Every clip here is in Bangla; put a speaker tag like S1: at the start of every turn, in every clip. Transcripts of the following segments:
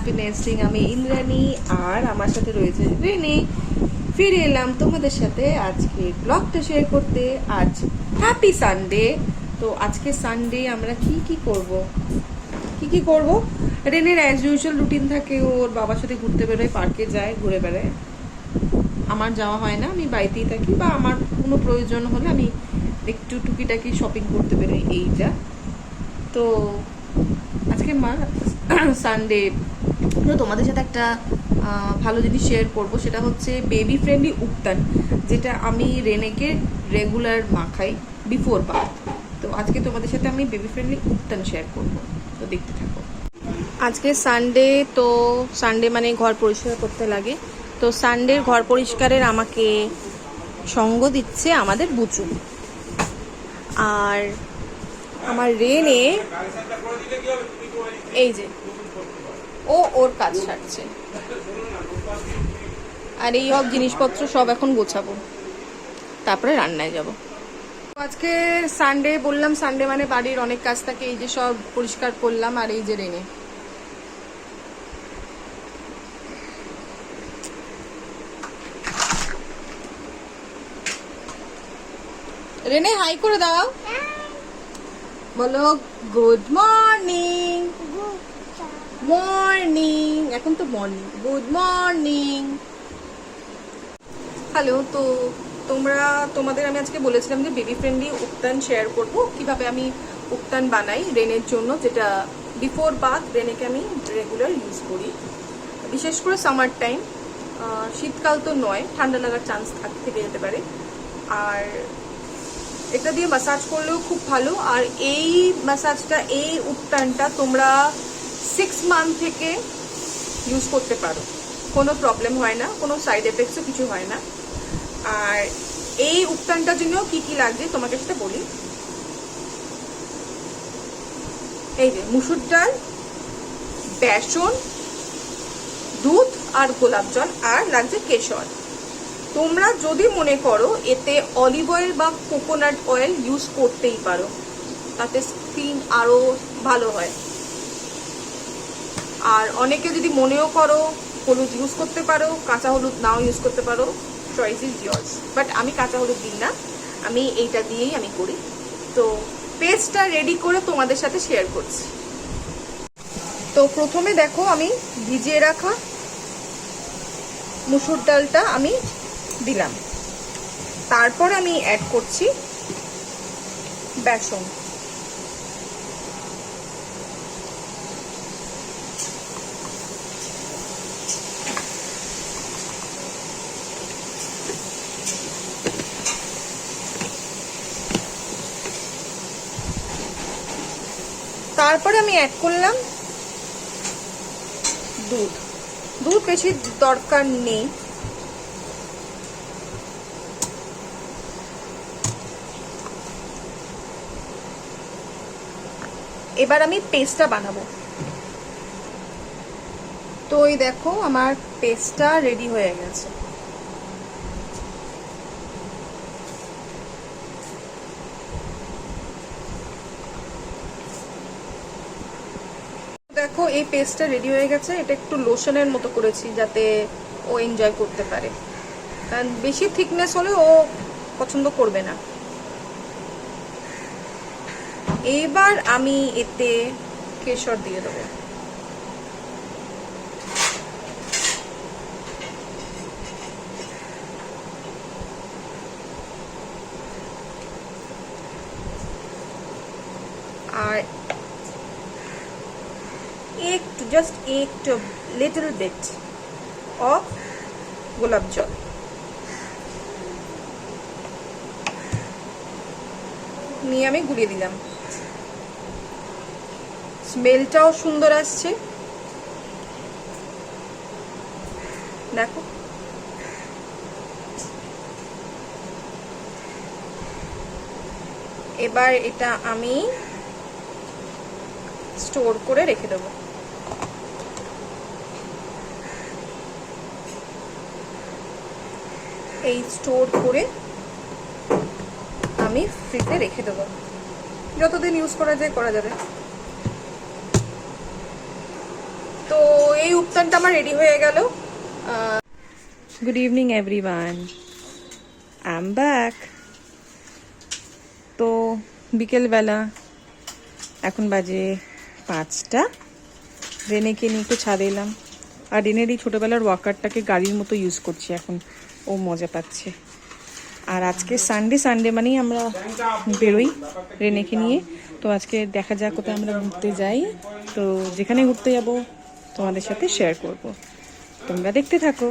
S1: Happy nesting. আমি ইন্দ্রাণী আর আমার সাথে রয়েছে রেনে। ফিরে এলাম তোমাদের সাথে আজকে ব্লগটা শেয়ার করতে। আজ হ্যাপি সানডে। তো আজকে সানডে আমরা কি করব। রেনের অ্যাজ ইউজুয়াল রুটিন থাকে, ওর বাবার সাথে ঘুরতে বেরোয়, পার্কে যায়, ঘুরে বেড়ায়। আমার যাওয়া হয় না, আমি বাড়িতেই থাকি, বা আমার কোনো প্রয়োজন হলে আমি একটু টুকিটাকি শপিং করতে বেরোই, এইটা। তো আজকে সানডে, তো তোমাদের সাথে একটা ভালো জিনিস শেয়ার করব, সেটা হচ্ছে বেবি ফ্রেন্ডলি উপটান, যেটা আমি রেনেকে রেগুলার মাখাই বিফোর বাথ। তো আজকে তোমাদের সাথে আমি বেবি ফ্রেন্ডলি উপটান শেয়ার করব, তো দেখতে থাকো। আজকে সানডে, তো সানডে মানে ঘর পরিষ্কার করতে লাগে। তো সানডের ঘর পরিষ্কারের আমাকে সঙ্গ দিচ্ছে আমাদের বুচু। আর আমার রেনে এই যে ওর কাজ সারছে, আর এই সব জিনিসপত্র সব এখন গোছাবো, তারপরে রান্নায় যাব। আজকে সানডে, বললাম সানডে মানে বাড়ির অনেক কাজ থাকে, এই যে সব পরিষ্কার করলাম। আর এই যে রেনে, রেনে হাই করে দাও, বলো গুড মর্নিং। মর্নিং, এখন তো মর্নিং, গুড মর্নিং। হ্যালো। তো তোমাদের আমি আজকে বলেছিলাম যে বেবি ফ্রেন্ডলি উপটান শেয়ার করব, কিভাবে আমি উপটান বানাই রেনের জন্য, যেটা বিফোর বাথ রেনেকে আমি রেগুলার ইউজ করি, বিশেষ করে সামার টাইম। শীতকাল তো নয়, ঠান্ডা লাগার চান্স থেকে যেতে পারে। আর এটা দিয়ে ম্যাসাজ করলেও খুব ভালো। আর এই ম্যাসাজটা, এই উপটানটা তোমরা 6 মান্থ থেকে ইউজ করতে পারো, কোনো প্রবলেম হয় না, কোনো সাইড এফেক্টসও কিছু হয় না। আর এই উপটানটার জন্য কি লাগছে তোমাকে সেটা বলি। এই যে মুসুর ডাল, বেসন, দুধ আর গোলাপ জল, আর লাগছে কেশর। তোমরা যদি মনে করো এতে অলিভ অয়েল বা কোকোনাট অয়েল ইউজ করতেই পারো, তাতে স্কিন আরো ভালো হয়। আর অনেকে যদি মনেও করো হলুদ ইউজ করতে পারো, কাঁচা হলুদ নাও ইউজ করতে পারো, চয়েস ইজ ইয়ার্স। বাট আমি কাঁচা হলুদ দিই না, আমি এইটা দিয়েই আমি করি। তো পেস্টটা রেডি করে তোমাদের সাথে শেয়ার করছি। তো প্রথমে দেখো, আমি ভিজিয়ে রাখা মুসুর ডালটা আমি দিলাম, তারপর আমি অ্যাড করছি বেসন। তারপরে আমি অ্যাড করলাম দুধ। দুধ বেশি দরকার নেই, এবার আমি পেস্টটা বানাবো। তো এই দেখো আমার পেস্টটা রেডি হয়ে গেছে। দেখো এই পেস্টটা রেডি হয়ে গেছে। এটা একটু লোশনের মতো করেছি যাতে ও এনজয় করতে পারে, কারণ বেশি থিকনেস হলে ও পছন্দ করবে না। এইবার আমি এতে কেশর দিয়ে দেবো। আর জাস্ট একটু লিটল বিট অফ গোলাপ জল। নিয়ে আমি গুলিয়ে দিলাম। স্মেলটাও সুন্দর আসছে, দেখো। এবার এটা আমি স্টোর করে রেখে দেবো। এই স্টোর করে আমি ফ্রিজে রেখে দেবো, যতদিন ইউজ করা যায় করা যাবে। তো এই উপটানটা আমার রেডি হয়ে গেল। Good evening everyone, I am back. তো বিকেলবেলা এখন বাজে 5টা। রেনেকে নিয়ে একটু ছাদে এলাম। আর রেনের এই ছোটোবেলার ওয়াকারটাকে গাড়ির মতো ইউজ করছি এখন, ও মজা পাচ্ছে। আর আজকে সানডে মানেই আমরা বেরোই রেনেকে নিয়ে। তো আজকে দেখা যাক কোথায় আমরা ঘুরতে যাই। তো যেখানে ঘুরতে যাব তোমাদের সাথে শেয়ার করব, তোমরা দেখতে থাকো।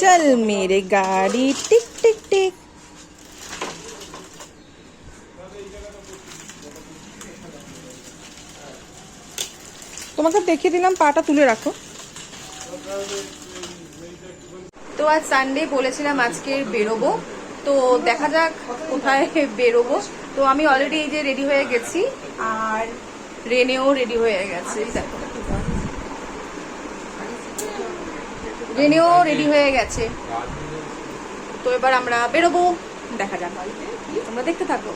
S1: চল মেরে গাড়ি টিক টিক টিক। তোমাকে দেখিয়ে দিলাম, পাটা তুলে রাখো। তো আজ সানডে বলেছিলাম আজকে বেরোবো, তো দেখা যাক কোথায় বেরোবো। তো আমি অলরেডি এই যে রেডি হয়ে গেছি, আর রেনেও রেডি হয়ে গেছে। দেখো রেনেও রেডি হয়ে গেছে। তো এবার আমরা বেরোবো, দেখা যাক, তোমরা দেখতে থাকো।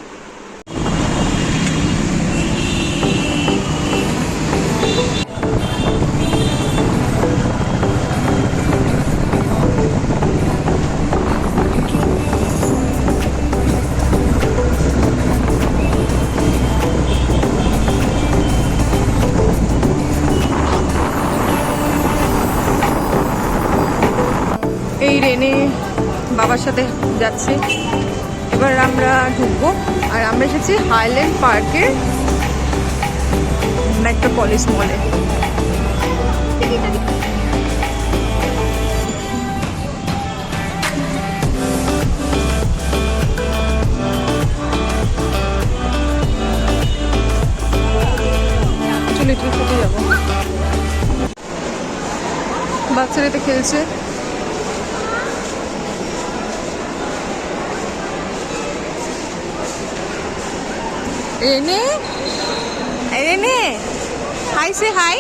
S1: এই রেনে বাবার সাথে যাচ্ছে। এবার আমরা ঢুকবো। আর আমরা এসেছি হাইল্যান্ড পার্কের মেট্রোপলিস মলে। চলে ট্রিপে যাবো। বাচ্চারা তো খেলছে। রেনে, রেনে হাই, সে হাই।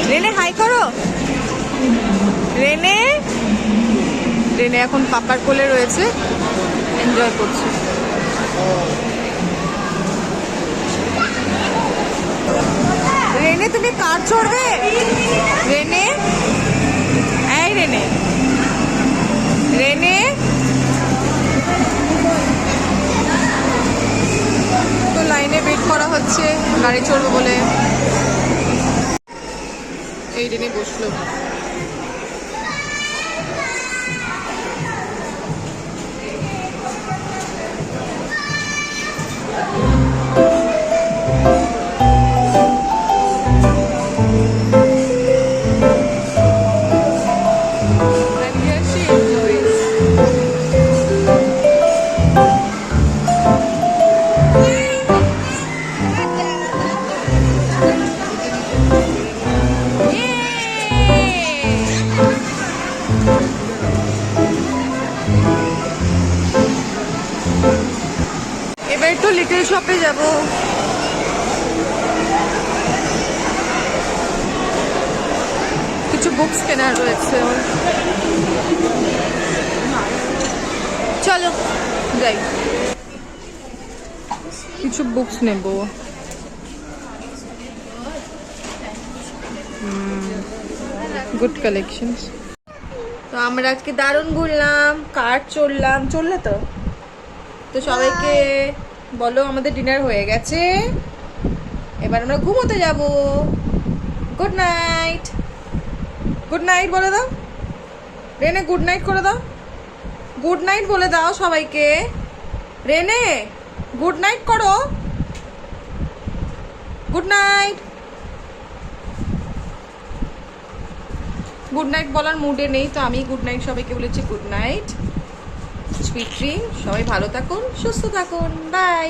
S1: রেনে হাই করো। রেনে, রেনে এখন পাপার কোলে রয়েছে, এনজয় করছে। রেনে তুমি কার চড়বে? রেনে, এই রেনে, রেনে। তো লাইনে ওয়েট করা হচ্ছে গাড়ি চড়বে বলে। এই রেনে বসলো। এবার একটু লিটল শপে যাব। কিছু বুকস কেনার রয়েছে, চলো যাই। কিছু বুকস নেব। Good collections. তো আমরা আজকে দারুণ ঘুরলাম, কার চড়লাম। চললে তো? তো সবাইকে বলো আমাদের ডিনার হয়ে গেছে, এবার আমরা ঘুমোতে যাব। Good night. গুড নাইট বলে দাও রেনে, গুড নাইট করে দাও। গুড নাইট বলে দাও সবাইকে। রেনে গুড নাইট করো। Good night. গুড নাইট বলার মুডে নেই, তো আমি গুড নাইট সবাইকে বলেছি। গুড নাইট, সুইট ড্রিম, সবাই ভালো থাকুন, সুস্থ থাকুন, বাই।